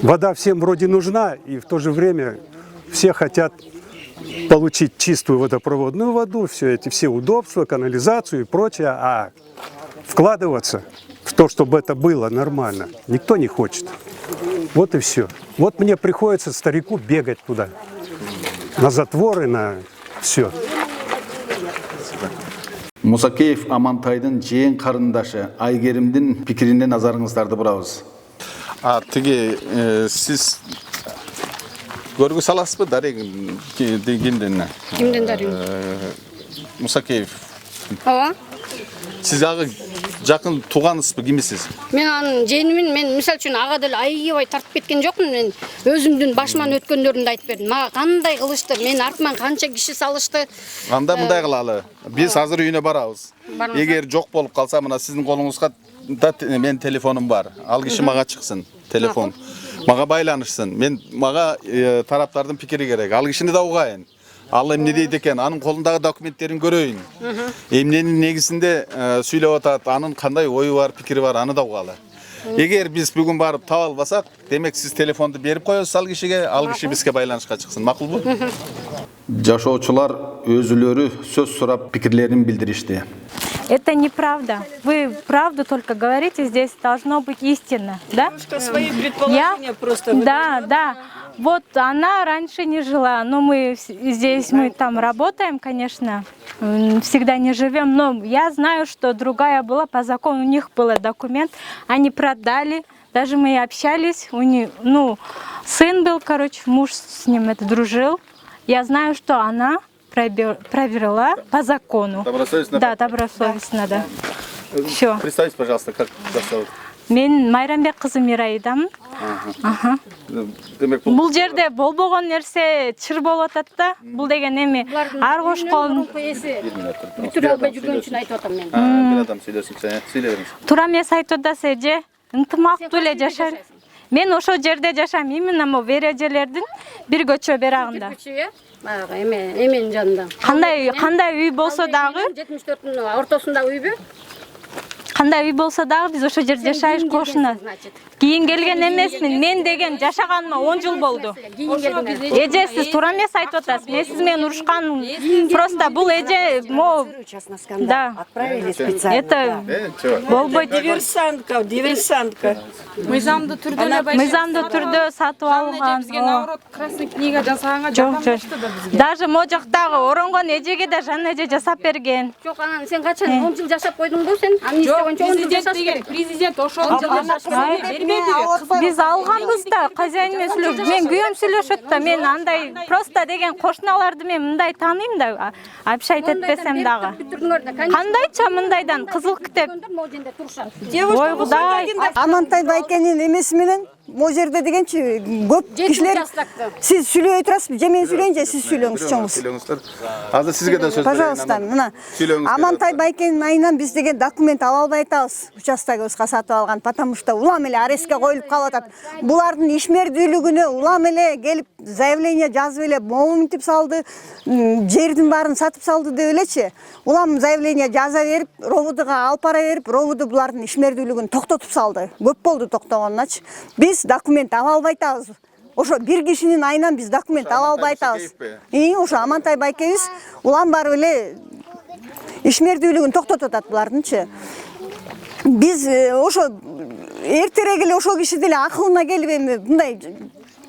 Вода всем вроде нужна, и в то же время все хотят получить чистую водопроводную воду, все удобства, канализацию и прочее, а вкладываться в то, чтобы это было нормально, никто не хочет. Вот и все. Вот мне приходится старику бегать туда, на затворы, на все. Мусакеев Амантайдын жең карындашы Айгеримдин пикирине назарыңыздарды бурабыз. Тиги сиз көргү саласызбы дарегин дегенден? Кимден дарыгын? Мусакеев. Ооба. Сиз ага жакын тууганысызбы, кимисиз? Мен анын жээнимин, мен мисалы үчүн ага деле айыгыбай тартып кеткен жокмун. Мен өзүмдүн башыман өткөндөрүндү айтып бердим. Мага кандай кылышты, мен артыман канча киши салышты. Анда мындай кылалы. Биз азыр үйүнө барабыз. Барыңыздар. Эгер жок болуп калса, мына сиздин колуңузга мен телефонум бар. Ал киши мага чыксын, телефон. Мага байланышсын. Мага тараптардын пикири керек. Ал кишини да угайын. Ал эмне дейт экен, анын колундагы документтерин көрөйүн. Эмненин негизинде сүйлөп атат, анын кандай ою бар, пикири бар, аны да угалы. Эгер биз бүгүн барып таба албасак, демек сиз телефонду берип коесуз ал киши бизге байланышка чыксын. Макулбу? Жашоочулар өзүлөрү сөз сурап пикирлерин билдиришти. Это неправда. Вы правду только говорите, здесь должно быть истина, да? Свои предположения просто. Да. Вот она раньше не жила, но мы здесь, мы там работаем, конечно, всегда не живем, но я знаю, что другая была по закону, у них был документ, они продали, даже мы общались, у них, сын был, муж с ним дружил, я знаю, что она проверила по закону. Добросовестно? Да, добросовестно, да. Все. Представьте, пожалуйста, как вас зовут? Мен Майрамбек кызы Мираидамын. Бул жерде болбогон нерсе чыр болуп атат да. Бул деген эми ар кошкон. Бүтүрө албай жүргөн үчүн айтып атам мен. Бир адам сүйлөсүн, сүйлөбүңүз. Туура эмес айтып атасыз эже. Ынтымактуу эле жашайт. Мен ошол жерде жашайм, именно могу вережелердин бир көчө берагында. Баягы эменин жанында. Кандай үй болсо дагы, 74-түн ортосунда үйбү? Кандай үй болсо дагы биз ошол жерде жашайбыз кошуна. Кийин келген эмесмин. Мен деген жашаганыма 10 жыл болду. Эже сиз туура эмес айтып атасыз. Мен сиз менен урушканмын. Просто бул эже да. Это болбойт. Диверсантка. Мыйзамдуу түрдө сатып алган. Бизге наоборот красный книга жасаганга Жок. Даже можоктагы оронгон эжеге да жан эже жасап берген. Жок, анан сен качан 10 жыл жашап койдуңбу сен? Амнистия боюнча 10 жыл жашаш керек. Президент ошол жыл жашап Биз алганбыз да, хозяин менен сүйлөшүп. Мен күйөөм сүйлөшөт да, мен андай просто деген кошуналарды мен мындай тааныйм да, общать этпесем дагы. Кандайча мындайдан кызыл китеп. Ой Кудай. Амантай Байкенин эмеси менен могу жерде дегенчи көп кишилер сиз сүйлөй турасызбы, же мен сүйлөйүн, же сиз сүйлөңүз чоңуз. Азыр сизге да сөз берейин. Пожалуйста, мына Амантай Байкенин айынан биз деген документ ала албай атабыз. Участогыбызга сатып алган, потому что улам эле арестке коюлуп калып атат. Булардын ишмердүүлүгүнө улам эле келип заявление жазып эле моминтип салды, жердин баарын сатып салды деп элечи. Улам заявление жаза берип, ровудуга алып бара берип, ровуду булардын ишмердүүлүгүн токтотуп салды. Көп болду токтогонуначы. Биз документ ала албай атабыз. Ошо бир кишинин айынан биз документ ала албай атабыз. Ошо Амантай Байкебиз улам барып эле ишмердүүлүгүн токтотуп атат булардынчы. Биз ошо эртерээк эле ошол киши деле акылына келип эми мындай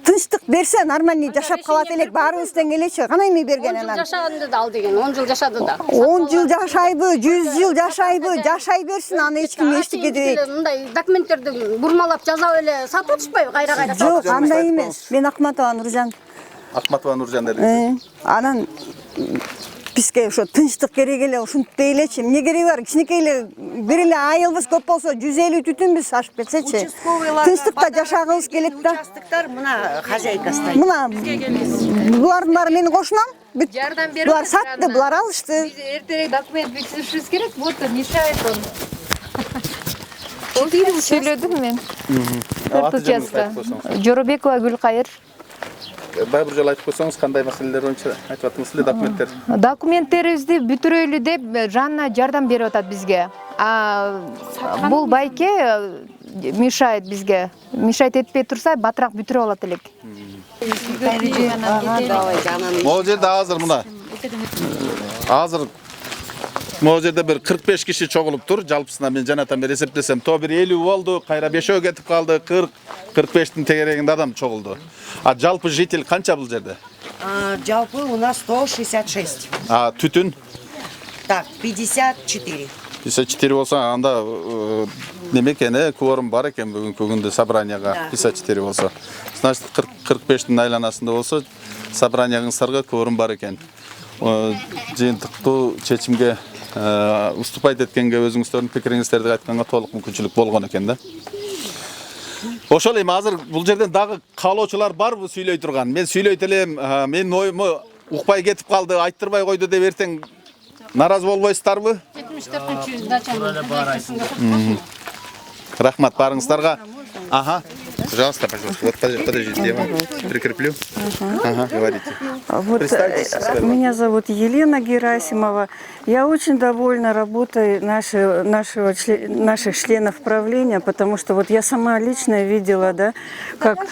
тынчтык берсе нормальный жашап калат элек баарыбыз тең элечи. Кана эми берген 10 жыл анан. жашаган да ал деген, 10 жыл жашады да. 10 жыл жашайбы, 100 жыл жашайбы, жашай берсин, аны эч ким эчтеке дебейт. Мындай документтерди бурмалап жазап эле сатып атышпайбы кайра-кайра? Жок, андай эмес. Мен Акматова Нуржан. Акматова Нуржан дедиңиз. Анан бизге ошо тынчтык керек эле, ушинтпей элечи. Эмне кереги бар? Кичинекей эле бир эле айылыбыз көп болсо 150 түтүнбүз ашып кетсечи. Тынчтыкта жашагыбыз келет да. Участоктар мына хозяйка стоит. Мына булардын баары менин кошунам. Жардам берип Булар сатты, булар алышты. Биз эртерээк документ бекитишибиз керек. Вот мешает он. Сөйлөдүм мен. Участка. Жоробекова Гүлкайыр. Бай бир жолу айтып койсоңуз, кандай маселелер боюнча айтып атыңыз эле документтер? Документтерибизди бүтүрөйлү деп Жанна жардам берип атат бизге. Бул байке мешает бизге. Мешает этпей турса, батыраак бүтүрүп алат элек. Могу жерде азыр мына. Азыр могу жерде бир 45 киши чогулуптур. Жалпысына мен жанатан бери эсептесем, то бир 50 болду, кайра 5 кетип калды, 40-45тин тегерегинде адам чогулду. А жалпы житель канча бул жерде? Жалпы у нас 166. А түтүн? Так, 54. 54 болсо, анда неме экен, кворум бар экен бүгүнкү күндө собранияга 54 болсо. Значит 45тин айланасында болсо, собранияңыздарга кворум бар экен. Жыйынтыктуу чечимге уступайт эткенге өзүңүздөрдүн пикириңиздерди айтканга толук мүмкүнчүлүк болгон экен да. Ошол эми азыр бул жерден дагы каалоочулар барбы сүйлөй турган? Мен сүйлөйт элем, менин оюму укпай кетип калды, айттырбай койду деп эртең наразы болбойсуздарбы? 74-чү дачаны. Рахмат барыңыздарга. Ага. Пожалуйста, пожалуйста. Вот подождите, я вам прикреплю. Ага, говорите. Вот, меня зовут Елена Герасимова. Я очень довольна работой наших членов правления, потому что вот я сама лично видела, да, как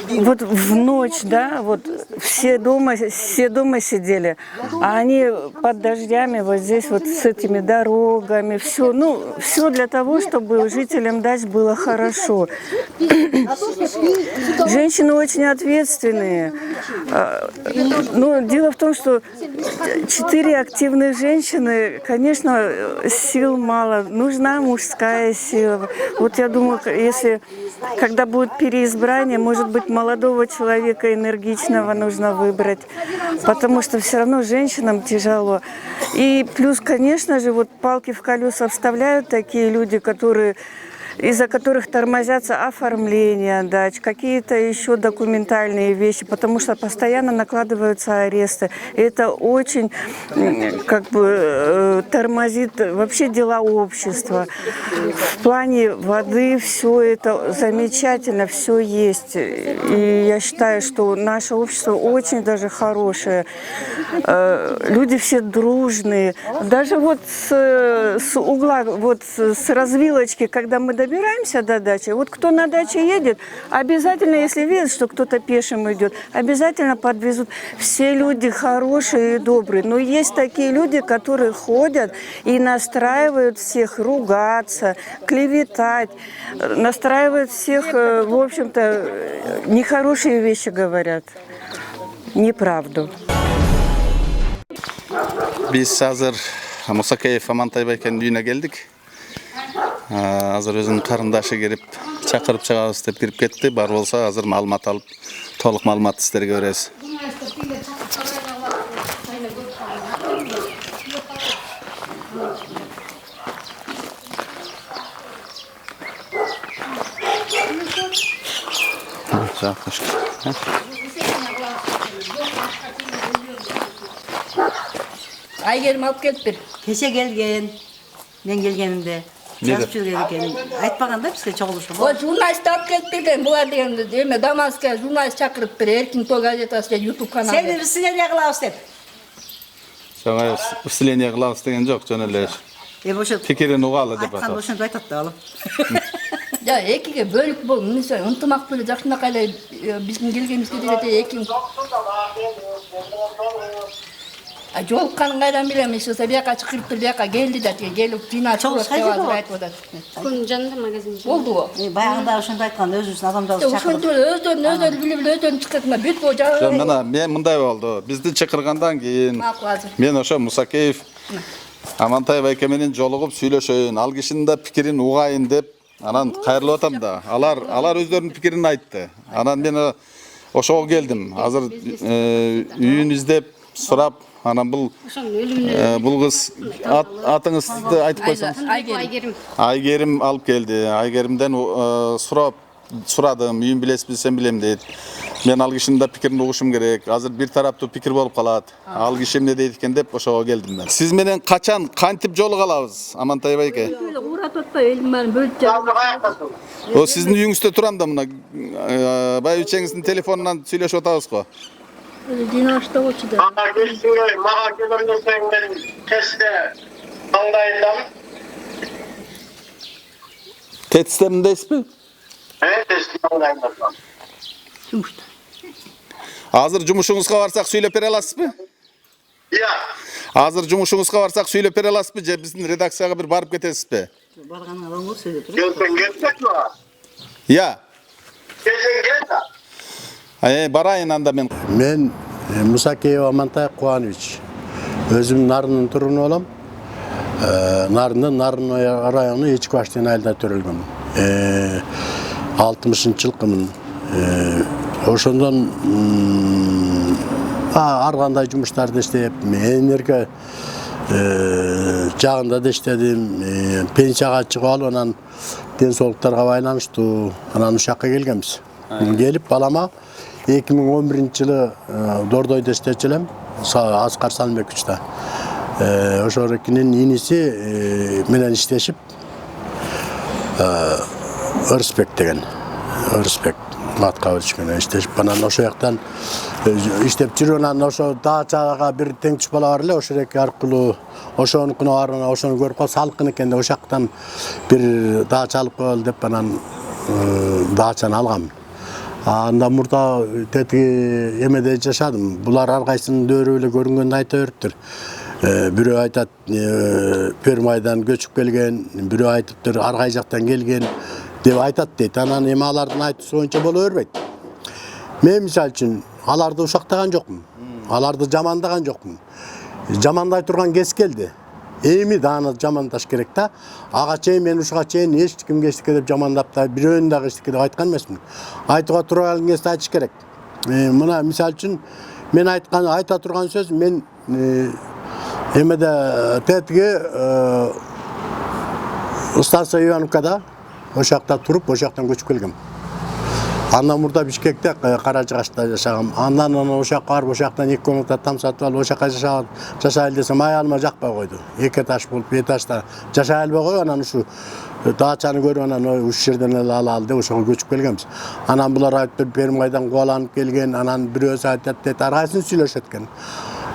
вот в ночь, да, вот все дома сидели, а они под дождями вот здесь вот с этими дорогами, все, ну, все для того, чтобы жителям дач было хорошо. Женщины очень ответственные. Но дело в том, что 4 активных женщины, конечно, сил мало. Нужна мужская сила. Вот я думаю, если когда будет переизбрание, может быть, молодого человека энергичного нужно выбрать, потому что все равно женщинам тяжело. И плюс, конечно же, вот палки в колеса вставляют такие люди, из-за которых тормозятся оформления дач, какие-то еще документальные вещи, потому что постоянно накладываются аресты. И это очень тормозит вообще дела общества. В плане воды все это замечательно, все есть. И я считаю, что наше общество очень даже хорошее. Люди все дружные. Даже вот с угла, вот с развилочки, когда мы добираемся до дачи, вот кто на даче едет, обязательно, если видят, что кто-то пешим идет, обязательно подвезут. Все люди хорошие и добрые. Но есть такие люди, которые ходят и настраивают всех ругаться, клеветать, настраивают всех, в общем-то, нехорошие вещи говорят, неправду. Biz hazır Musakayev Amantay Baykan'ın düğüne geldik. Hazır özünün karındaşı gelip çakırıp çağırız deyip girip ketti. Bar olsa hazır malumat alıp толық маалымат сіздерге бересіз. Айгерим алып келиптир. Кеше келген. Мен келгенимде. Жазып жүрген екен. Айтпаганда бизге чогулушу. О, журналист алып келип берген. Булар дегенде эме Дамаске журналист чакырып бер. Эркин то газетасы YouTube каналы. Сени расследование кылабыз деп. Жаңа расследование кылабыз деген жок, жөн эле. Пикирин угалы деп атат. Айткан ошентип айтат да алып. Да, экиге бөлүк бол. Эмнесе ынтымак беле жакшынакай эле биздин келгенибизге деле эки Жолукканын кайдан билем, ошо бияка чыгып бияка келди да келип жыйнап чогулуп айтып атат. Күн жанында магазин. Болдубу? Баягында ошондой айткан, өзүбүздүн адамдарыбызды чакырып. Ошондо өздөрүн билип өздөрүн чыккан бүт бо Жөн мына мен мындай болду. Бизди чакыргандан кийин мен ошо Мусакеев Амантай байке менен жолугуп сүйлөшөйүн, ал кишинин да пикирин угайын деп анан кайрылып атам да. Алар өздөрүнүн пикирин айтты. Анан мен ошого келдим. Азыр үйүн издеп, сурап, анан бул кыз атыңызды айтып койсоңуз. Айгерим алып келди. Айгеримден сурадым, үйүн билесизби, сен билем дейт. Мен ал кишинин да пикирин угушум керек. Азыр бир тараптуу пикир болуп калат. Ал киши эмне дейт экен деп ошого келдим мен. Сиз менен качан, кантип жолуга алабыз, Амантай байке? Урататпай элим менен бөлүп жатам. О, сиздин үйүңүздө турам да мына. Байбичеңиздин телефонунан сүйлөшүп атабыз го. Жинашта болчу да. Мага келбесең мен тестте кандайдам? Тестемин дейсизби? Тестте кандайдам? Азыр жумушуңузга барсак сүйлөп бере аласызбы? Азыр жумушуңузга барсак сүйлөп бере аласызбы же биздин редакцияга бир барып кетесизби? Барганыңа оңой сөйлөп туруп. Келсең келсекпи? Барайын анда мен. Мен Мусакеев Амантай Кубанович. Өзүм Нарынын тургуну болом. Нарын району Эчкибаштын айылда төрөлгөм. 60-жылкымын. Ошондон ар кандай жумуштарды иштеп, энерге жагында да иштедим. Пенсияга чыгып алып, анан ден соолуктарга байланыштуу анан ушакка келгенбиз. Келип балама 2011-жылы Дордойдо иштечү элем, Аскар Салымбековичта. Ошонун иниси менен иштешип, Ырысбек деген, Ырысбек Маткабыч менен иштешип, анан ошол жактан иштеп жүрүп, анан ошо дачага бир теңчү бала бар эле, ошол эки аркылуу ошонукуна барып, ошону көрүп калып, салкын экен деп ошол жактан бир дача алып коелу деп, анан дачаны алгам. Андан мурда тетиги эмеде жашадым. Булар ар кайсынын дөөрү эле көрүнгөндү айта бериптир. Бирөө айтат Пермайдан көчүп келген, бирөө айтыптыр ар кай жактан келген деп айтат дейт. Анан эми алардын айтуусу боюнча боло бербейт. Мен мисалы үчүн аларды ушактаган жокмун. Аларды жамандаган жокмун. Жамандай турган кез келди. Эми дааны жамандаш керек да. Ага чейин мен ушуга чейин эчкимге эчтеке деп жамандап да, бирөөнү дагы эчтеке деп айткан эмесмин. Айтууга туура келген кезде айтыш керек. Мына мисалы үчүн мен айта турган сөз, мен эмеде тетиги станция Ивановкада ошол жакта туруп, ошол жактан көчүп келгем. Андан мурда Бишкекте Каражыгачта жашагам. Андан ошол жакка барып, ошол жактан 2 комната тамсатып алып, ошол жакка жашайлы десем, аялыма жакпай койду. 2 этаж болуп, этажда жашай албай коюп, анан ушу дачаны көрүп, анан ушул жерден эле алалы деп ошого көчүп келгенбиз. Анан булар айтып, Пермайдан кубаланып келген, анан бирөөсү айтат дейт, ар кайсын сүйлөшөт экен.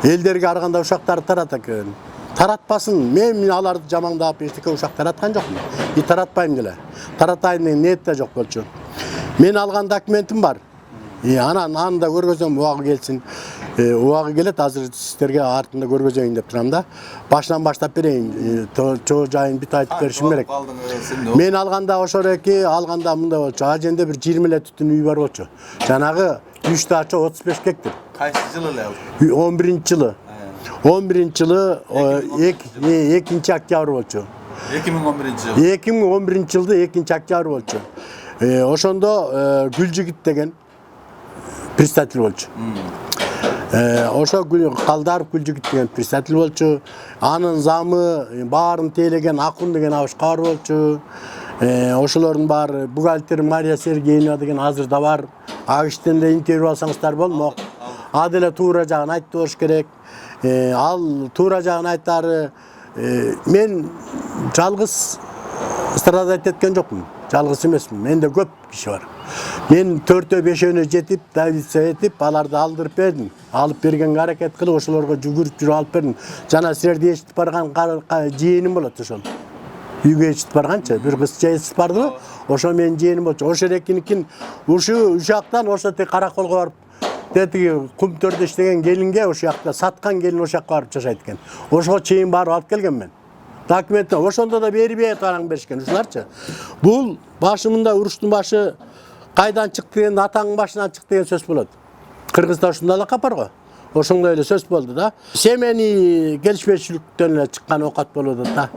Элдерге ар кандай ушактарды таратат экен. Таратпасын. Мен аларды жамандап эчтеке ушак тараткан жокмун. И таратпайм деле. Таратайын деген ниет да жок болчу. Мен алган документим бар. Анан анда көргөзөм, убагы келсин. Убагы келет, азыр сиздерге артында көргөзөйүн деп турам да. Башынан баштап берейин. Чоо жайын бит айтып беришим керек. Мен алганда ошол эки алганда мындай болчу. Аженде бир 20 эле түтүн үй бар болчу. Жанагы 3 дача 35 гектар. Кайсы жылы эле? 11-жылы. 11-жылы 2-октябрь болчу. 2011-жылы. 2011-жылды 2-октябрь болчу. Ошондо Гүлжигит деген председатель болчу. Ошо Калдаров Гүлжигит деген председатель болчу. Анын замы баарын тейлеген Акун деген абышкар болчу. Ошолордун баары бухгалтер Мария Сергеевна деген азыр да бар. Агиштен эле интервью алсаңыздар болмок. А деле туура жагын айтып болуш керек. Ал туура жагын айтары мен жалгыз страдать эткен жокмун. Жалгыз эмесмин. Менде көп киши бар. Мен 4-5-өөнө жетип, давиция этип, аларды алдырып бердим. Алып бергенге аракет кылып, ошолорго жүгүрүп жүрүп алып бердим. Жана силерди эчитип барган жээним болот ошол. Үйгө эчитип барганчы, бир кыз жээсип барды, ошо менин жээним болчу. Ошо экиникин ушу жактан ошо тек караколго барып тетиги кум төрдө иштеген келинге ошол жакта саткан келин ошол жакка барып жашайт экен. Ошого чейин барып алып келген мен. Документте ошондо да бербей атаң беришкен ушуларчы. Бул башымында уруштун башы кайдан чыкты деген атаңдын башынан чыкты деген сөз болот. Кыргызда ушундай эле капар го. Ошондой эле сөз болду да. Семени келишпешиликтен эле чыккан окат болду да.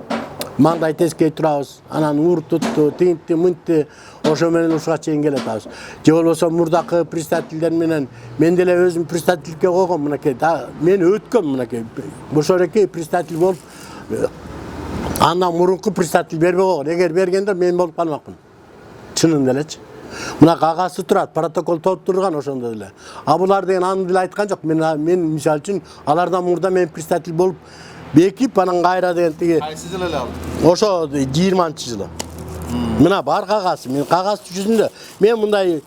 Маңдай тескей турабыз, анан ур тутту, тинтти, мынтти, ошо менен ушуга чейин келатабыз. Же болбосо мурдакы председательдер менен мен деле өзүм председательдикке койгом мынакей. Мен өткөм мынакей. Бошореке председатель болуп, андан мурунку председатель бербей койгон. Эгер бергенде мен болуп калмакмын. Чынында элечи. Мына кагазы турат, протокол толтурган ошондо деле. А булар деген аны деле айткан жок. Мен мисалы үчүн алардан мурда мен председатель болуп бекип анан кайра деген тиги. Кайсы жылы эле ал? Ошо 20-жылы. Мына бар кагаз, мен кагаз жүзүндө мен мындай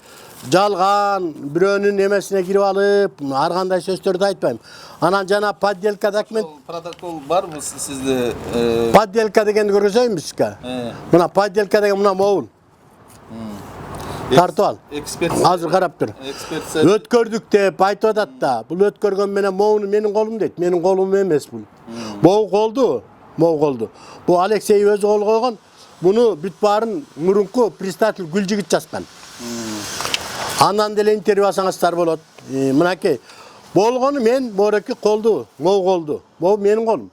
жалган бирөөнүн эмесине кирип алып, ар кандай сөздөрдү айтпайм. Анан жана подделка документ. Протокол барбы сизде? Подделка дегенди көргөзөйүнбү сизге? Мына подделка деген мына могул. Тартып ал. Азыр карап тур. Өткөрдүк деп айтып атат да. Бул өткөргөн менен могуну менин колум дейт. Менин колум эмес бул. Могу колду, могу колду. Бу Алексей өзү кол койгон. Буну бүт баарын мурунку председатель Гүлжигит жазган. Андан деле интервью алсаңыздар болот. Мынакей болгону мен бореки колду, могу колду. Могу менин колум.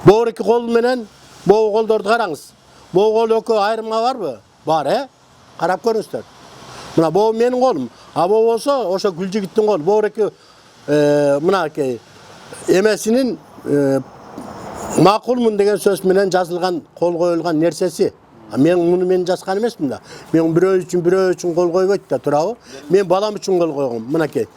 Бореки кол менен могу колдорду караңыз. Могу кол экөө айрымга барбы? Бар, Карап көрүңүздөр. Мына бу менин колум. А бу болсо ошо Гүлжигиттин колу. Бореки мынакей эмесинин макулмун деген сөз менен жазылган, кол коюлган нерсеси. Мен муну мен жазган эмесмин да. Мен бирөө үчүн кол койбойт да, турабы? Мен балам үчүн кол койгом, мынакей.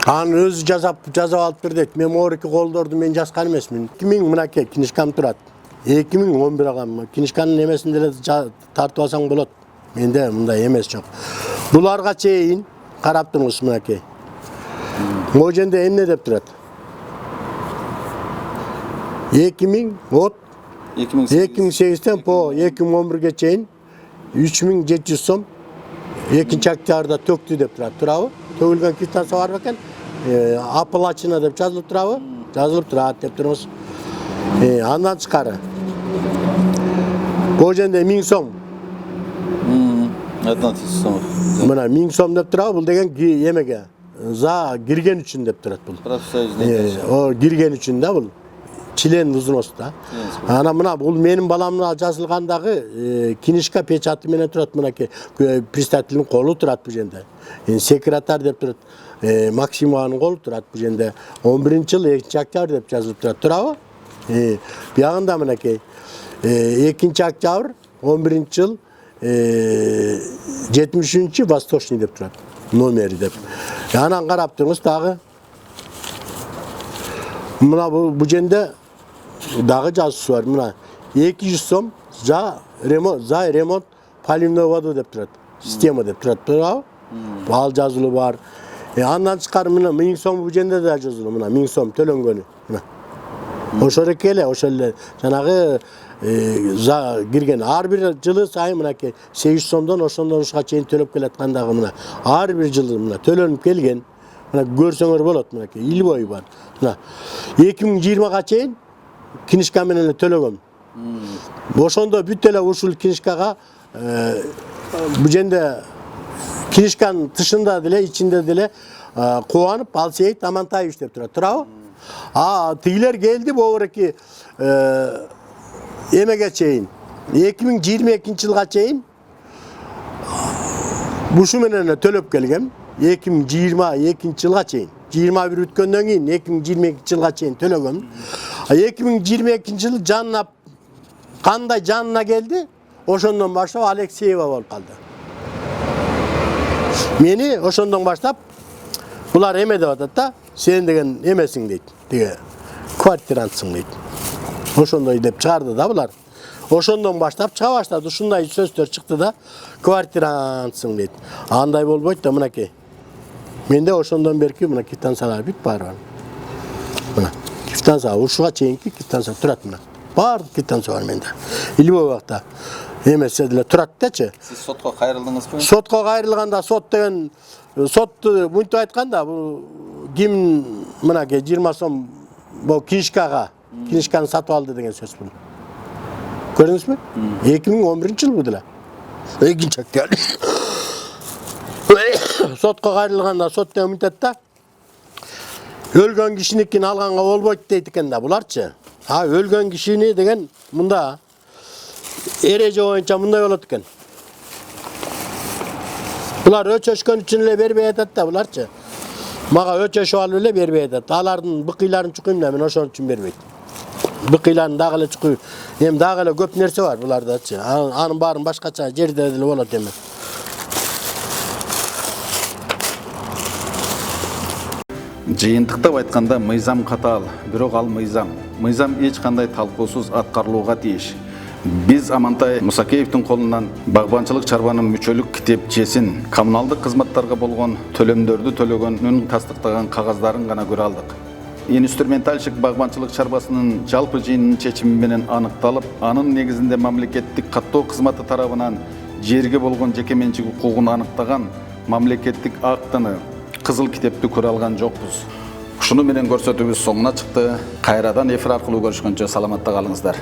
Аны өзү жазып алып бер дейт. Мен морики колдорду мен жазган эмесмин. 2000 мынакей книжкам турат. 2011 агам книжканын эмесин деле тартып алсаң болот. Менде мындай эмес жок. Буларга чейин карап туруңуз мынакей. Могу жерде эмне деп турат? 2008-тен по 2011-ге чейин 3700 сом 2-октябрда төктү деп турат. Турабы? Төгүлгөн квитанция бар бекен. Оплачено деп жазылып турабы? Жазылып турат деп туруңуз. Андан тышкары. Бул жерде 1000 сом. Мына 1000 сом деп турабы? Бул деген эмеге за кирген үчүн деп турат бул. О кирген үчүн да бул. Член взноста. Ана мына бул менин баламына жазылгандагы книжка печаты менен турат, мынакей председательдин колу турат бул жерде. Секретарь деп турат. Максимованын колу турат бул жерде. 11-жыл 2-октябрь деп жазылып турат. Турабы? Биягында мынакей 2-октябрь 11-жыл 73 Восточный деп турат. Номери деп. Анан карап туруңуз дагы. Мына бул жерде дагы жазуусу бар. Мына 200 сом за ремонт поливной воду деп турат. Система деп турат. Турабы? Ал жазылуу бар. Андан тышкары мына 1000 сом бул жерде да жазылуу. Мына 1000 сом төлөнгөнү. Мына. Ошол эле, ошол эле жанагы за кирген ар бир жылы сайын мынакей 800 сомдон ошондон ушуга чейин төлөп келаткандагы мына ар бир жылы мына төлөнүп келген. Мына көрсөңөр болот мынакей ил бою бар. Мына 2020-га чейин книжка менен эле төлөгөм. Ошондо бүт эле ушул книжкага бул жерде книжканын тышында деле, ичинде деле Кубанов Алсейит Амантаевич деп турат. Турабы? Тигилер келди бобуреки эмеге чейин 2022-жылга чейин бушу менен эле төлөп келгем. 2022-жылга чейин 21 өткөндөн кийин 2022-жылга чейин төлөгөм. 2022-жылы жанына кандай жанына келди? Ошондон баштап Алексеева болуп калды. Мени ошондон баштап булар эме деп атат да, сен деген эмесиң дейт. Тиги квартирантсың дейт. Ошондой деп чыгарды да булар. Ошондон баштап чыга баштады. Ушундай сөздөр чыкты да, квартирантсың дейт. Андай болбойт да мынакей. Менде ошондон берки мына квитанциялар бүт бар. Мына квитанция ушуга чейинки квитанция турат мына. Бар квитанция бар менде. Любой убакта Эмесе деле турат дечи. Сиз сотко кайрылдыңызбы? Сотко кайрылганда сот деген сотты мынтип айтканда бул ким мынаке 20 сом бул книжкага книжканы сатып алды деген сөз бул. Көрдүңүзбү? 2011-жыл бу деле. Экинчи октябрь. Сотко кайрылганда сот деген мынтет да. Өлгөн кишиникин алганга болбойт дейт экен да буларчы. А өлгөн кишини деген мында эреже боюнча мындай болот экен. Булар өчөшкөн үчүн эле бербей атат да буларчы. Мага өчөшүп алып эле бербей атат. Алардын быкыйларын чукуйм да мен ошон үчүн бербейт. Быкыйларын дагы эле чукуй. Эми дагы эле көп нерсе бар булардачы. Анын баарын башкача жерде деле болот эми. Жыйынтыктап айтканда мыйзам катаал, бирок ал мыйзам эч кандай талкуусуз аткарылууга тийиш. Биз Амантай Мусакеевдин колунан багбанчылык чарбанын мүчөлүк китепчесин, коммуналдык кызматтарга болгон төлөмдөрдү төлөгөнүн тастыктаган кагаздарын гана көрө алдык. Инструментальщик багбанчылык чарбасынын жалпы жыйынынын чечими менен аныкталып, анын негизинде мамлекеттик каттоо кызматы тарабынан жерге болгон жеке менчик укугун аныктаган мамлекеттик актыны кызыл китепти көрө алган жокпуз. Ушуну менен көрсөтүүбүз соңуна чыкты. Кайрадан эфир аркылуу көрүшкөнчө саламатта калыңыздар.